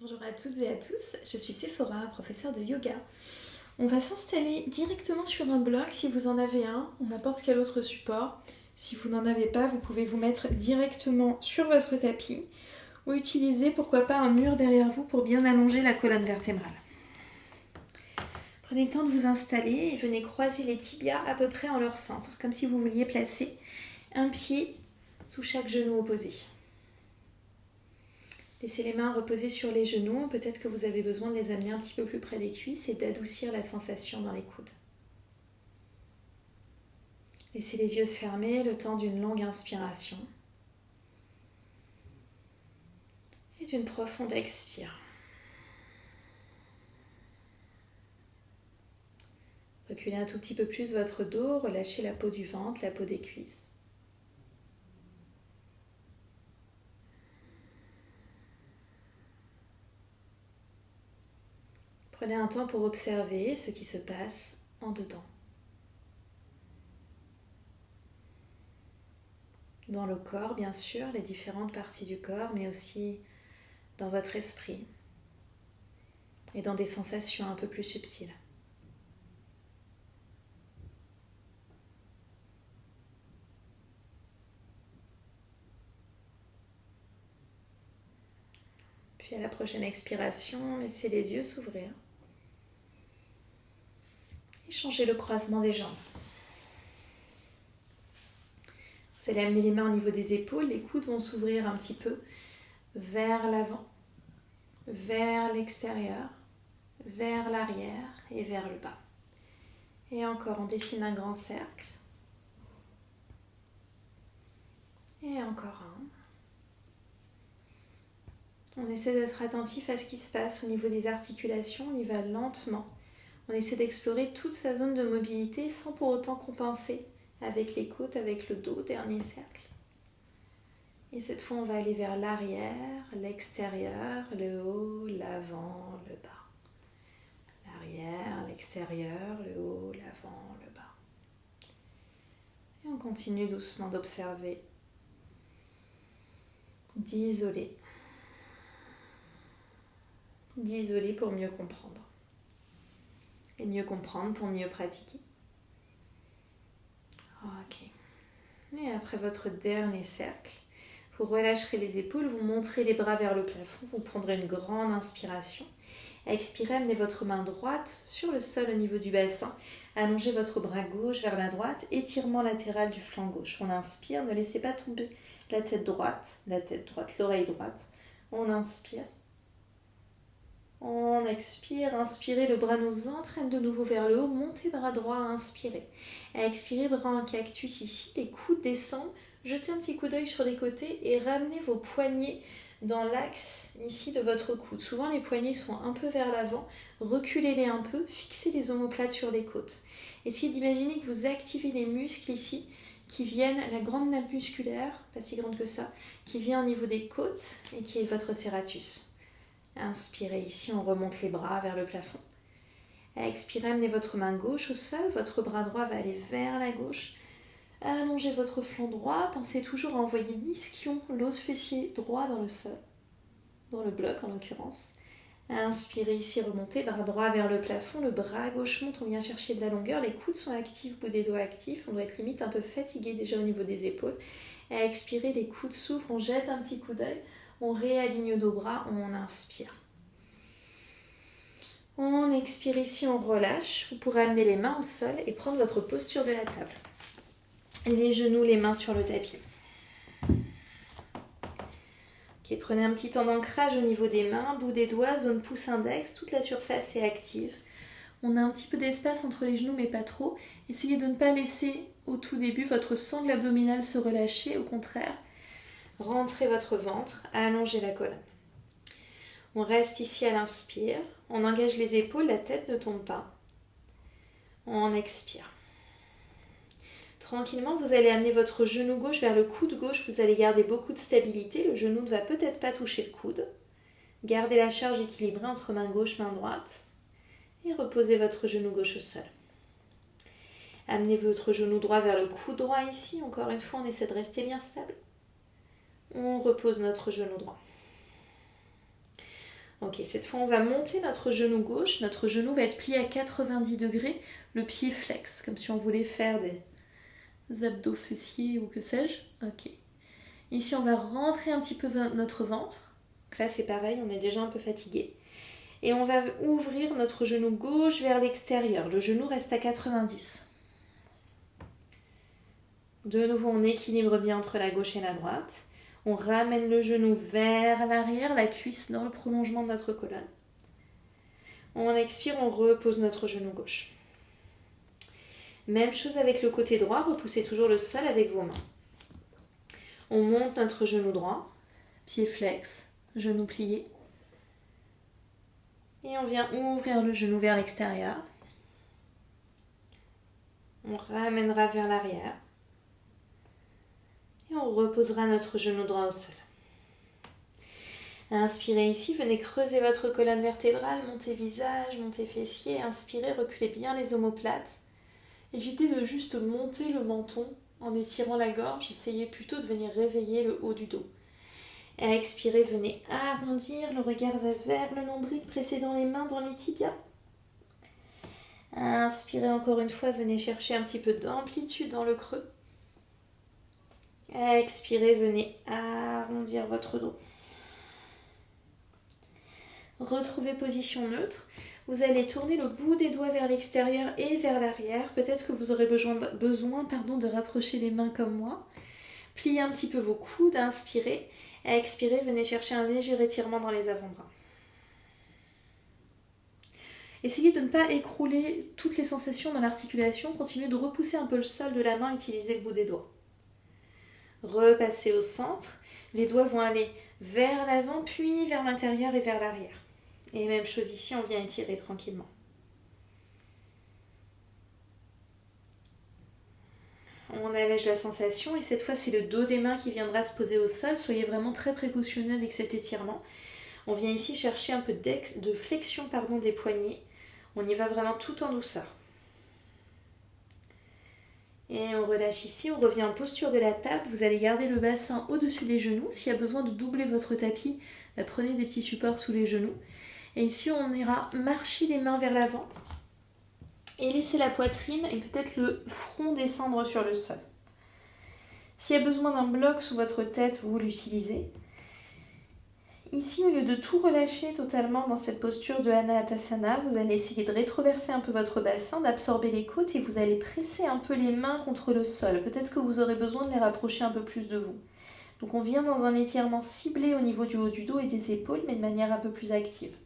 Bonjour à toutes et à tous, je suis Sephora, professeure de yoga. On va s'installer directement sur un bloc si vous en avez un, ou n'importe quel autre support. Si vous n'en avez pas, vous pouvez vous mettre directement sur votre tapis ou utiliser pourquoi pas un mur derrière vous pour bien allonger la colonne vertébrale. Prenez le temps de vous installer et venez croiser les tibias à peu près en leur centre, comme si vous vouliez placer un pied sous chaque genou opposé. Laissez les mains reposer sur les genoux, peut-être que vous avez besoin de les amener un petit peu plus près des cuisses et d'adoucir la sensation dans les coudes. Laissez les yeux se fermer le temps d'une longue inspiration et d'une profonde expire. Reculez un tout petit peu plus votre dos, relâchez la peau du ventre, la peau des cuisses. Prenez un temps pour observer ce qui se passe en dedans. Dans le corps, bien sûr, les différentes parties du corps, mais aussi dans votre esprit et dans des sensations un peu plus subtiles. Puis à la prochaine expiration, laissez les yeux s'ouvrir et changez le croisement des jambes. Vous allez amener les mains au niveau des épaules, les coudes vont s'ouvrir un petit peu vers l'avant, vers l'extérieur, vers l'arrière et vers le bas. Et encore, on dessine un grand cercle. Et encore un. On essaie d'être attentif à ce qui se passe au niveau des articulations, on y va lentement. On essaie d'explorer toute sa zone de mobilité sans pour autant compenser avec les côtes, avec le dos, dernier cercle. Et cette fois, on va aller vers l'arrière, l'extérieur, le haut, l'avant, le bas. L'arrière, l'extérieur, le haut, l'avant, le bas. Et on continue doucement d'observer, d'isoler pour mieux comprendre. Et mieux comprendre pour mieux pratiquer. Ok. Et après votre dernier cercle, vous relâcherez les épaules, vous montrez les bras vers le plafond, vous prendrez une grande inspiration. Expirez, amenez votre main droite sur le sol au niveau du bassin. Allongez votre bras gauche vers la droite, étirement latéral du flanc gauche. On inspire, ne laissez pas tomber la tête droite, l'oreille droite. On inspire. On expire, inspirez, le bras nous entraîne de nouveau vers le haut, montez bras droit, inspirez. Expirez, bras en cactus ici, les coudes descendent, jetez un petit coup d'œil sur les côtés et ramenez vos poignets dans l'axe ici de votre coude. Souvent les poignets sont un peu vers l'avant, reculez-les un peu, fixez les omoplates sur les côtes. Essayez d'imaginer que vous activez les muscles ici qui viennent, la grande nappe musculaire, pas si grande que ça, qui vient au niveau des côtes et qui est votre serratus. Inspirez ici, on remonte les bras vers le plafond. Expirez, amenez votre main gauche au sol, votre bras droit va aller vers la gauche. Allongez votre flanc droit, pensez toujours à envoyer l'ischio, l'os fessier droit dans le sol, dans le bloc en l'occurrence. Inspirez ici, remontez, bras droit vers le plafond, le bras gauche monte, on vient chercher de la longueur, les coudes sont actifs, bout des doigts actifs, on doit être limite un peu fatigué déjà au niveau des épaules. Expirez, les coudes s'ouvrent, on jette un petit coup d'œil. On réaligne nos bras, on inspire. On expire ici, on relâche. Vous pourrez amener les mains au sol et prendre votre posture de la table. Les genoux, les mains sur le tapis. Ok, prenez un petit temps d'ancrage au niveau des mains, bout des doigts, zone pouce-index, toute la surface est active. On a un petit peu d'espace entre les genoux, mais pas trop. Essayez de ne pas laisser au tout début votre sangle abdominale se relâcher, au contraire. Rentrez votre ventre, allongez la colonne. On reste ici à l'inspire, on engage les épaules, la tête ne tombe pas. On expire. Tranquillement, vous allez amener votre genou gauche vers le coude gauche, vous allez garder beaucoup de stabilité, le genou ne va peut-être pas toucher le coude. Gardez la charge équilibrée entre main gauche, main droite et reposez votre genou gauche au sol. Amenez votre genou droit vers le coude droit ici, encore une fois on essaie de rester bien stable. On repose notre genou droit. Ok, cette fois on va monter notre genou gauche. Notre genou va être plié à 90 degrés, le pied flex, comme si on voulait faire des abdos fessiers ou que sais-je. Ok. Ici on va rentrer un petit peu notre ventre. Donc là c'est pareil, on est déjà un peu fatigué. Et on va ouvrir notre genou gauche vers l'extérieur. Le genou reste à 90. De nouveau, on équilibre bien entre la gauche et la droite. On ramène le genou vers l'arrière, la cuisse dans le prolongement de notre colonne. On expire, on repose notre genou gauche. Même chose avec le côté droit, repoussez toujours le sol avec vos mains. On monte notre genou droit, pied flex, genou plié. Et on vient ouvrir le genou vers l'extérieur. On ramènera vers l'arrière. Et on reposera notre genou droit au sol. Inspirez ici, venez creuser votre colonne vertébrale, montez visage, montez fessiers. Inspirez, reculez bien les omoplates. Évitez de juste monter le menton en étirant la gorge. Essayez plutôt de venir réveiller le haut du dos. Expirez, venez arrondir, le regard va vers le nombril, précédant les mains dans les tibias. Inspirez encore une fois, venez chercher un petit peu d'amplitude dans le creux. Expirez, venez arrondir votre dos. Retrouvez position neutre. Vous allez tourner le bout des doigts vers l'extérieur et vers l'arrière. Peut-être que vous aurez besoin de rapprocher les mains comme moi. Pliez un petit peu vos coudes, inspirez. Expirez, venez chercher un léger étirement dans les avant-bras. Essayez de ne pas écrouler toutes les sensations dans l'articulation. Continuez de repousser un peu le sol de la main, utilisez le bout des doigts. Repassez au centre. Les doigts vont aller vers l'avant, puis vers l'intérieur et vers l'arrière. Et même chose ici, on vient étirer tranquillement. On allège la sensation et cette fois c'est le dos des mains qui viendra se poser au sol. Soyez vraiment très précautionneux avec cet étirement. On vient ici chercher un peu de flexion des poignets. On y va vraiment tout en douceur. Et on relâche ici, on revient en posture de la table. Vous allez garder le bassin au-dessus des genoux. S'il y a besoin de doubler votre tapis, prenez des petits supports sous les genoux. Et ici, on ira marcher les mains vers l'avant et laisser la poitrine et peut-être le front descendre sur le sol. S'il y a besoin d'un bloc sous votre tête, vous l'utilisez. Ici, au lieu de tout relâcher totalement dans cette posture de Anahatasana, vous allez essayer de rétroverser un peu votre bassin, d'absorber les côtes et vous allez presser un peu les mains contre le sol. Peut-être que vous aurez besoin de les rapprocher un peu plus de vous. Donc on vient dans un étirement ciblé au niveau du haut du dos et des épaules, mais de manière un peu plus active.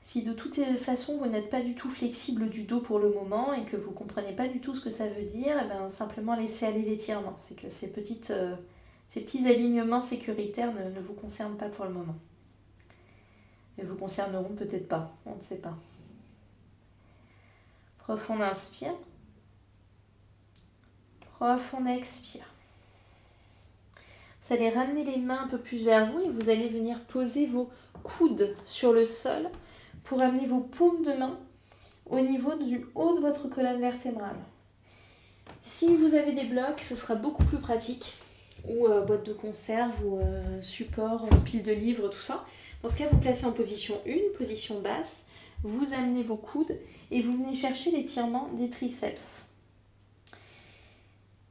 Si de toutes les façons vous n'êtes pas du tout flexible du dos pour le moment et que vous ne comprenez pas du tout ce que ça veut dire, simplement laissez aller l'étirement. C'est que ces petits alignements sécuritaires ne vous concernent pas pour le moment. Mais vous concerneront peut-être pas, on ne sait pas. Profond inspire. Profond expire. Vous allez ramener les mains un peu plus vers vous et vous allez venir poser vos coudes sur le sol pour amener vos paumes de main au niveau du haut de votre colonne vertébrale. Si vous avez des blocs, ce sera beaucoup plus pratique, ou boîte de conserve, ou support, pile de livres, tout ça. Dans ce cas, vous placez en position 1, position basse, vous amenez vos coudes et vous venez chercher l'étirement des triceps.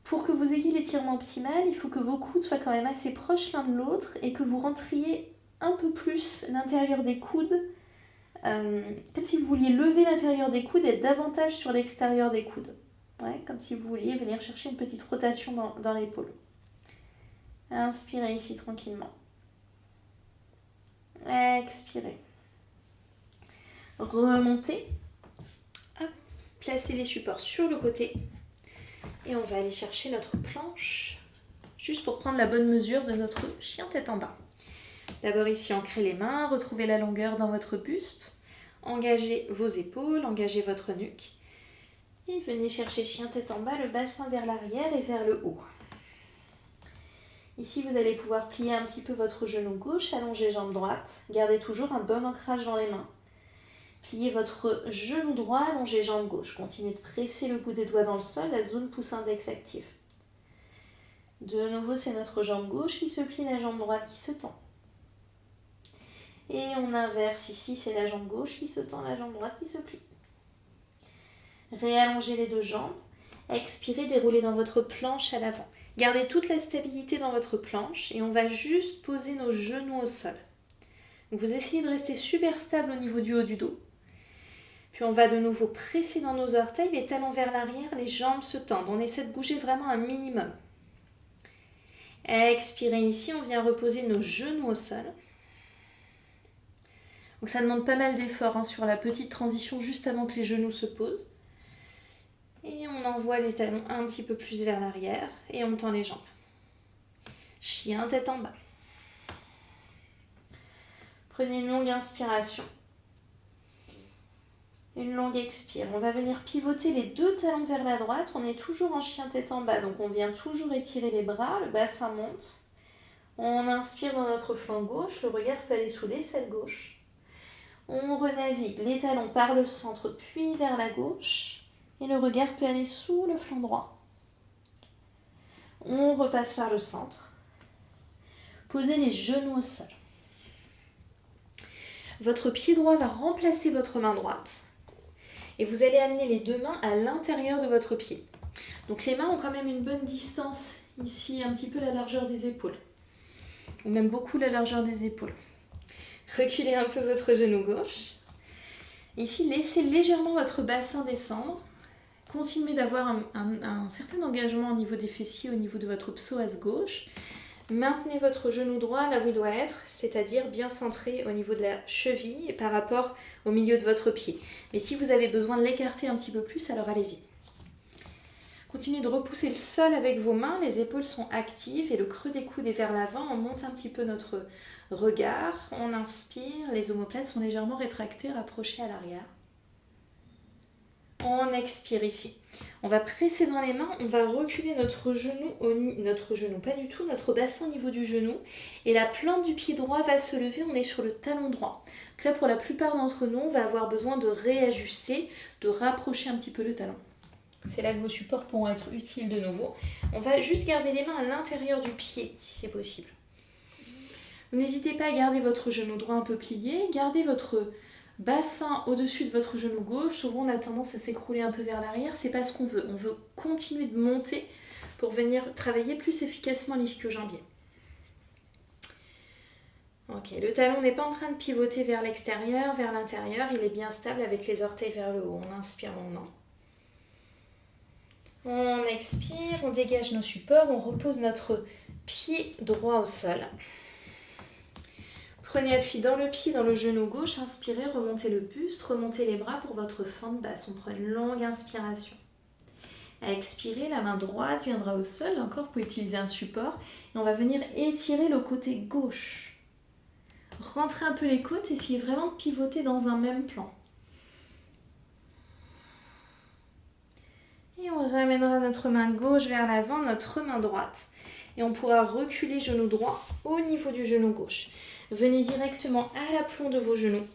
Pour que vous ayez l'étirement optimal, il faut que vos coudes soient quand même assez proches l'un de l'autre et que vous rentriez un peu plus l'intérieur des coudes, comme si vous vouliez lever l'intérieur des coudes et être davantage sur l'extérieur des coudes. Ouais, comme si vous vouliez venir chercher une petite rotation dans l'épaule. Inspirez ici tranquillement. Expirez. Remontez. Hop. Placez les supports sur le côté. Et on va aller chercher notre planche, juste pour prendre la bonne mesure de notre chien tête en bas. D'abord ici, ancrez les mains, retrouvez la longueur dans votre buste. Engagez vos épaules, engagez votre nuque. Et venez chercher chien tête en bas, le bassin vers l'arrière et vers le haut. Ici, vous allez pouvoir plier un petit peu votre genou gauche, allonger jambe droite. Gardez toujours un bon ancrage dans les mains. Pliez votre genou droit, allongez jambe gauche. Continuez de presser le bout des doigts dans le sol, la zone pouce-index active. De nouveau, c'est notre jambe gauche qui se plie, la jambe droite qui se tend. Et on inverse ici, c'est la jambe gauche qui se tend, la jambe droite qui se plie. Réallongez les deux jambes. Expirez, déroulez dans votre planche à l'avant. Gardez toute la stabilité dans votre planche et on va juste poser nos genoux au sol. Donc vous essayez de rester super stable au niveau du haut du dos. Puis on va de nouveau presser dans nos orteils, les talons vers l'arrière, les jambes se tendent. On essaie de bouger vraiment un minimum. Expirez ici, on vient reposer nos genoux au sol. Donc ça demande pas mal d'efforts sur la petite transition juste avant que les genoux se posent. Et on envoie les talons un petit peu plus vers l'arrière et on tend les jambes. Chien tête en bas. Prenez une longue inspiration. Une longue expire. On va venir pivoter les deux talons vers la droite. On est toujours en chien tête en bas. Donc on vient toujours étirer les bras. Le bassin monte. On inspire dans notre flanc gauche. Le regard peut aller sous l'aisselle gauche. On renavigue les talons par le centre puis vers la gauche. Et le regard peut aller sous le flanc droit. On repasse par le centre. Posez les genoux au sol. Votre pied droit va remplacer votre main droite. Et vous allez amener les deux mains à l'intérieur de votre pied. Donc les mains ont quand même une bonne distance. Ici, un petit peu la largeur des épaules. Ou même beaucoup la largeur des épaules. Reculez un peu votre genou gauche. Ici, laissez légèrement votre bassin descendre. Continuez d'avoir un certain engagement au niveau des fessiers, au niveau de votre psoas gauche. Maintenez votre genou droit là où il doit être, c'est-à-dire bien centré au niveau de la cheville par rapport au milieu de votre pied. Mais si vous avez besoin de l'écarter un petit peu plus, alors allez-y. Continuez de repousser le sol avec vos mains, les épaules sont actives et le creux des coudes est vers l'avant. On monte un petit peu notre regard, on inspire, les omoplates sont légèrement rétractées, rapprochées à l'arrière. On expire ici. On va presser dans les mains, on va reculer notre bassin au niveau du genou et la plante du pied droit va se lever, on est sur le talon droit. Donc là, pour la plupart d'entre nous, on va avoir besoin de réajuster, de rapprocher un petit peu le talon. C'est là que vos supports pourront être utiles de nouveau. On va juste garder les mains à l'intérieur du pied, si c'est possible. N'hésitez pas à garder votre genou droit un peu plié, gardez votre bassin au-dessus de votre genou gauche. Souvent on a tendance à s'écrouler un peu vers l'arrière, c'est pas ce qu'on veut. On veut continuer de monter pour venir travailler plus efficacement l'ischio-jambier. Ok, le talon n'est pas en train de pivoter vers l'extérieur, vers l'intérieur, il est bien stable avec les orteils vers le haut. On inspire longuement. On expire, on dégage nos supports, on repose notre pied droit au sol. Prenez appui dans le pied, dans le genou gauche, inspirez, remontez le buste, remontez les bras pour votre fente basse. On prend une longue inspiration. Expirez, la main droite viendra au sol. Encore, vous pouvez utiliser un support. Et on va venir étirer le côté gauche. Rentrez un peu les côtes, essayez vraiment de pivoter dans un même plan. Et on ramènera notre main gauche vers l'avant, notre main droite. Et on pourra reculer genou droit au niveau du genou gauche. Venez directement à l'aplomb de vos genoux.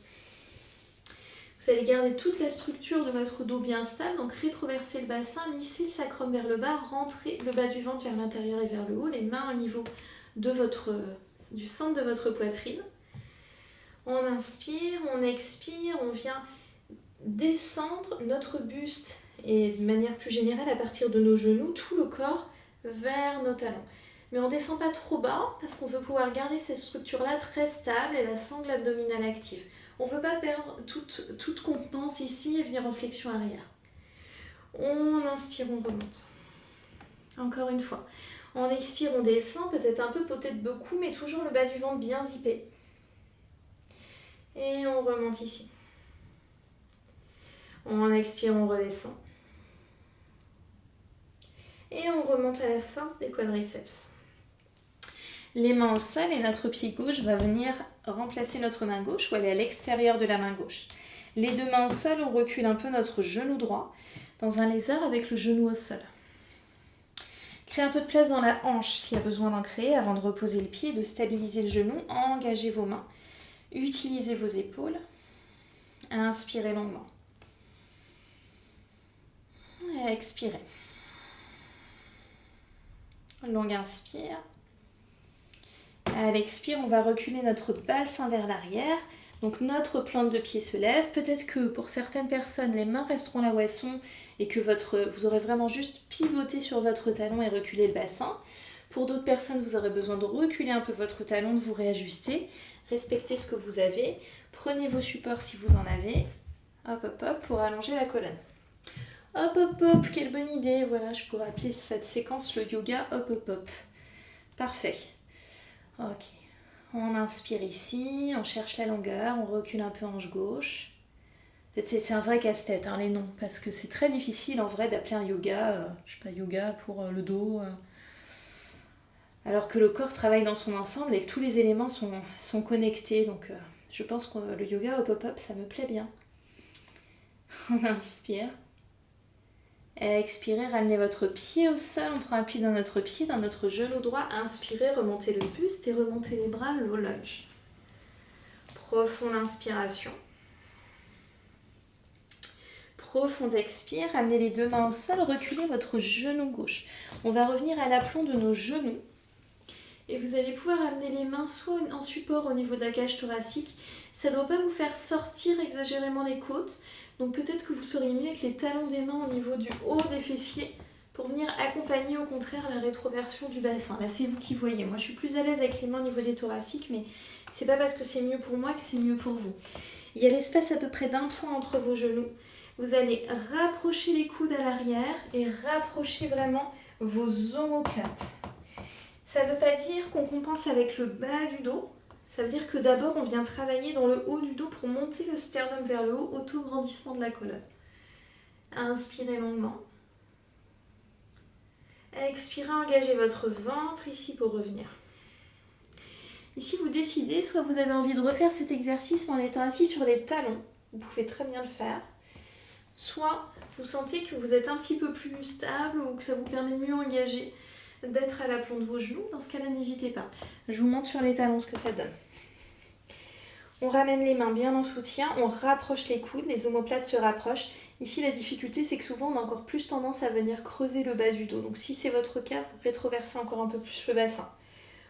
Vous allez garder toute la structure de votre dos bien stable. Donc rétroversez le bassin, lissez le sacrum vers le bas, rentrez le bas du ventre vers l'intérieur et vers le haut. Les mains au niveau du centre de votre poitrine. On inspire, on expire, on vient descendre notre buste et de manière plus générale à partir de nos genoux, tout le corps vers nos talons. Mais on ne descend pas trop bas parce qu'on veut pouvoir garder cette structure-là très stable et la sangle abdominale active. On ne veut pas perdre toute contenance ici et venir en flexion arrière. On inspire, on remonte. Encore une fois. On expire, on descend, peut-être un peu peut-être beaucoup, mais toujours le bas du ventre bien zippé. Et on remonte ici. On expire, on redescend. Et on remonte à la force des quadriceps. Les mains au sol et notre pied gauche va venir remplacer notre main gauche ou aller à l'extérieur de la main gauche. Les deux mains au sol, on recule un peu notre genou droit dans un lézard avec le genou au sol. Créez un peu de place dans la hanche s'il y a besoin d'en créer avant de reposer le pied et de stabiliser le genou. Engagez vos mains. Utilisez vos épaules. Inspirez longuement. Expirez. Longue inspire. À l'expire, on va reculer notre bassin vers l'arrière. Donc notre plante de pied se lève. Peut-être que pour certaines personnes, les mains resteront là où elles sont et que vous aurez vraiment juste pivoté sur votre talon et reculé le bassin. Pour d'autres personnes, vous aurez besoin de reculer un peu votre talon, de vous réajuster. Respectez ce que vous avez. Prenez vos supports si vous en avez. Hop, hop, hop, pour allonger la colonne. Hop, hop, hop, quelle bonne idée. Voilà, je pourrais appeler cette séquence le yoga hop, hop, hop. Parfait. Ok. On inspire ici, on cherche la longueur, on recule un peu hanche gauche. C'est un vrai casse-tête, les noms, parce que c'est très difficile en vrai d'appeler un yoga, je sais pas, yoga pour le dos, alors que le corps travaille dans son ensemble et que tous les éléments sont connectés. Donc je pense que le yoga hop hop hop, ça me plaît bien. On inspire. Expirez, ramenez votre pied au sol, on prend appui dans notre pied, dans notre genou droit. Inspirez, remontez le buste et remontez les bras, low lunge. Profonde inspiration. Profonde expire, ramenez les deux mains au sol, reculez votre genou gauche. On va revenir à l'aplomb de nos genoux. Et vous allez pouvoir amener les mains soit en support au niveau de la cage thoracique. Ça ne doit pas vous faire sortir exagérément les côtes. Donc peut-être que vous seriez mieux avec les talons des mains au niveau du haut des fessiers pour venir accompagner au contraire la rétroversion du bassin. Là c'est vous qui voyez. Moi je suis plus à l'aise avec les mains au niveau des thoraciques, mais c'est pas parce que c'est mieux pour moi que c'est mieux pour vous. Il y a l'espace à peu près d'1 point entre vos genoux. Vous allez rapprocher les coudes à l'arrière et rapprocher vraiment vos omoplates. Ça ne veut pas dire qu'on compense avec le bas du dos. Ça veut dire que d'abord, on vient travailler dans le haut du dos pour monter le sternum vers le haut, auto-grandissement de la colonne. Inspirez longuement. Expirez, engagez votre ventre ici pour revenir. Ici, vous décidez, soit vous avez envie de refaire cet exercice en étant assis sur les talons. Vous pouvez très bien le faire. Soit vous sentez que vous êtes un petit peu plus stable ou que ça vous permet de mieux engager, d'être à l'aplomb de vos genoux. Dans ce cas-là, n'hésitez pas. Je vous montre sur les talons ce que ça donne. On ramène les mains bien en soutien, on rapproche les coudes, les omoplates se rapprochent. Ici, la difficulté, c'est que souvent, on a encore plus tendance à venir creuser le bas du dos. Donc, si c'est votre cas, vous rétroversez encore un peu plus le bassin.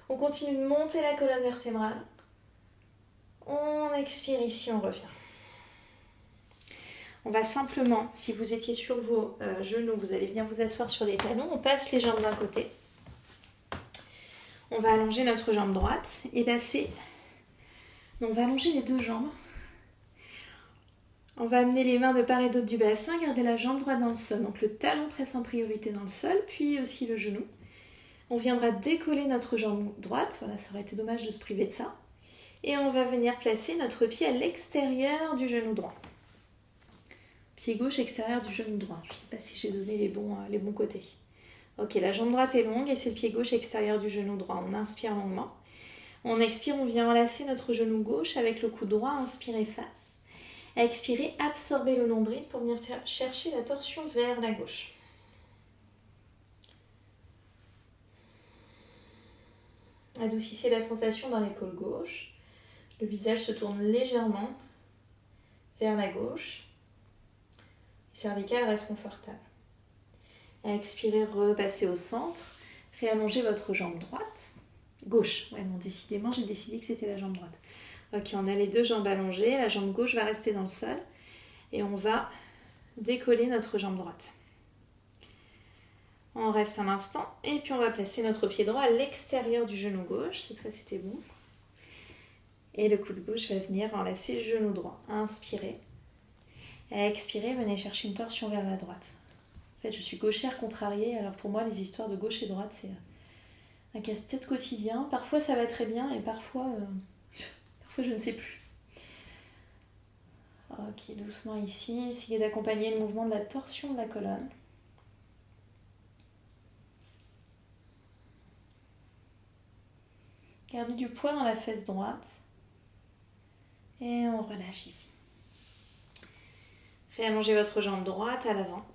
On continue de monter la colonne vertébrale. On expire ici, on revient. On va simplement, si vous étiez sur vos genoux, vous allez venir vous asseoir sur les talons. On passe les jambes d'un côté. On va allonger notre jambe droite et passer. Donc, on va allonger les deux jambes. On va amener les mains de part et d'autre du bassin, garder la jambe droite dans le sol. Donc le talon presse en priorité dans le sol, puis aussi le genou. On viendra décoller notre jambe droite. Voilà, ça aurait été dommage de se priver de ça. Et on va venir placer notre pied à l'extérieur du genou droit. Pied gauche extérieur du genou droit. Je ne sais pas si j'ai donné les bons côtés. Ok, la jambe droite est longue et c'est le pied gauche extérieur du genou droit. On inspire longuement. On expire, on vient enlacer notre genou gauche avec le coude droit. Inspirez face. Expirez, absorbez le nombril pour venir chercher la torsion vers la gauche. Adoucissez la sensation dans l'épaule gauche. Le visage se tourne légèrement vers la gauche. Cervicale reste confortable. Expirez, repassez au centre. Réallongez votre jambe droite. Gauche. Ouais, non, décidément, j'ai décidé que c'était la jambe droite. Ok, on a les deux jambes allongées. La jambe gauche va rester dans le sol. Et on va décoller notre jambe droite. On reste un instant. Et puis on va placer notre pied droit à l'extérieur du genou gauche. Cette fois, c'était bon. Et le coude gauche va venir enlacer le genou droit. Inspirez. Expirez, venez chercher une torsion vers la droite. En fait, je suis gauchère contrariée. Alors pour moi, les histoires de gauche et droite, c'est un casse-tête quotidien. Parfois, ça va très bien et parfois je ne sais plus. Ok, doucement ici. Essayez d'accompagner le mouvement de la torsion de la colonne. Gardez du poids dans la fesse droite. Et on relâche ici. Réallongez votre jambe droite à l'avant.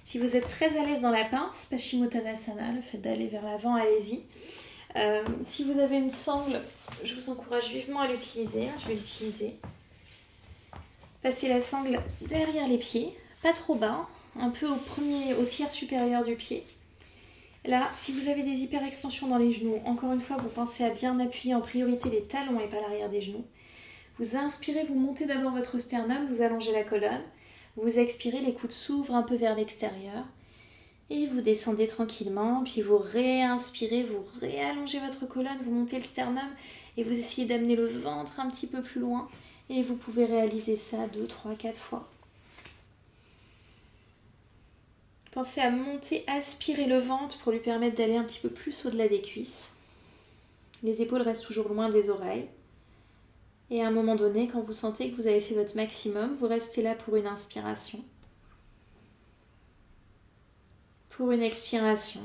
Si vous êtes très à l'aise dans la pince, Paschimottanasana, le fait d'aller vers l'avant, allez-y. Si vous avez une sangle, je vous encourage vivement à l'utiliser. Je vais l'utiliser. Passez la sangle derrière les pieds, pas trop bas, un peu au tiers supérieur du pied. Là, si vous avez des hyperextensions dans les genoux, encore une fois, vous pensez à bien appuyer en priorité les talons et pas l'arrière des genoux. Vous inspirez, vous montez d'abord votre sternum, vous allongez la colonne. Vous expirez, les coudes s'ouvrent un peu vers l'extérieur. Et vous descendez tranquillement, puis vous réinspirez, vous réallongez votre colonne, vous montez le sternum et vous essayez d'amener le ventre un petit peu plus loin. Et vous pouvez réaliser ça 2, 3, 4 fois. Pensez à monter, aspirer le ventre pour lui permettre d'aller un petit peu plus au-delà des cuisses. Les épaules restent toujours loin des oreilles. Et à un moment donné, quand vous sentez que vous avez fait votre maximum, vous restez là pour une inspiration. Pour une expiration.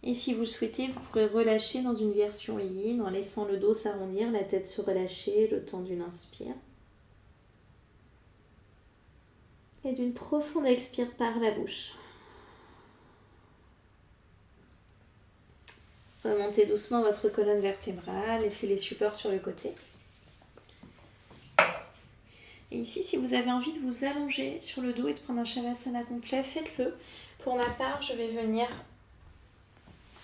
Et si vous le souhaitez, vous pourrez relâcher dans une version yin en laissant le dos s'arrondir, la tête se relâcher le temps d'une inspire. Et d'une profonde expire par la bouche. Remontez doucement votre colonne vertébrale, laissez les supports sur le côté. Et ici, si vous avez envie de vous allonger sur le dos et de prendre un Shavasana complet, faites-le. Pour ma part, je vais venir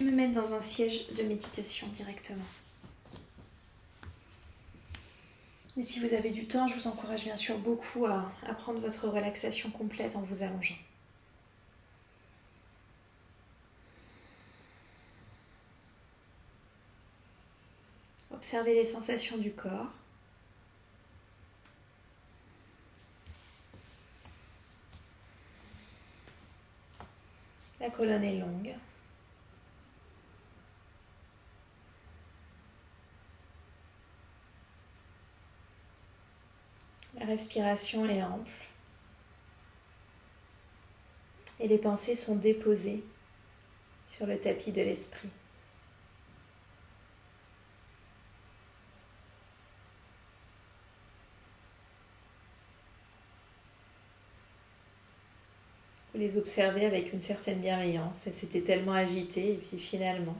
me mettre dans un siège de méditation directement. Mais si vous avez du temps, je vous encourage bien sûr beaucoup à prendre votre relaxation complète en vous allongeant. Observez les sensations du corps. La colonne est longue. La respiration est ample. Et les pensées sont déposées sur le tapis de l'esprit. Vous les observez avec une certaine bienveillance. Elles s'étaient tellement agitées et puis finalement,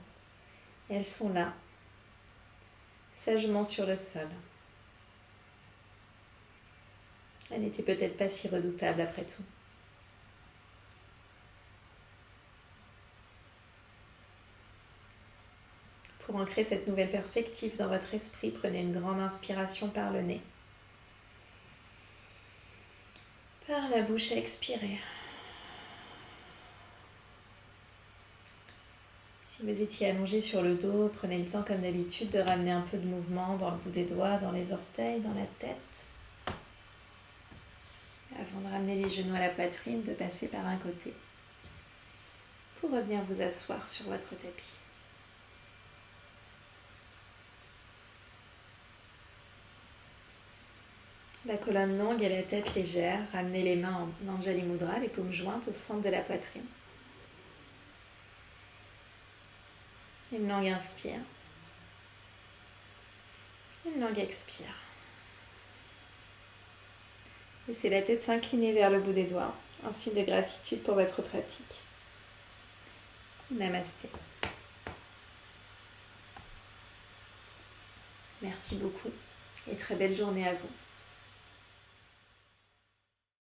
elles sont là, sagement sur le sol. Elles n'étaient peut-être pas si redoutables après tout. Pour ancrer cette nouvelle perspective dans votre esprit, prenez une grande inspiration par le nez. Par la bouche, expirez. Si vous étiez allongé sur le dos, prenez le temps comme d'habitude de ramener un peu de mouvement dans le bout des doigts, dans les orteils, dans la tête. Avant de ramener les genoux à la poitrine, de passer par un côté pour revenir vous asseoir sur votre tapis. La colonne longue et la tête légère, ramenez les mains en Anjali Mudra, les paumes jointes au centre de la poitrine. Une longue inspire. Une longue expire. Laissez la tête s'incliner vers le bout des doigts, un signe de gratitude pour votre pratique. Namasté. Merci beaucoup et très belle journée à vous.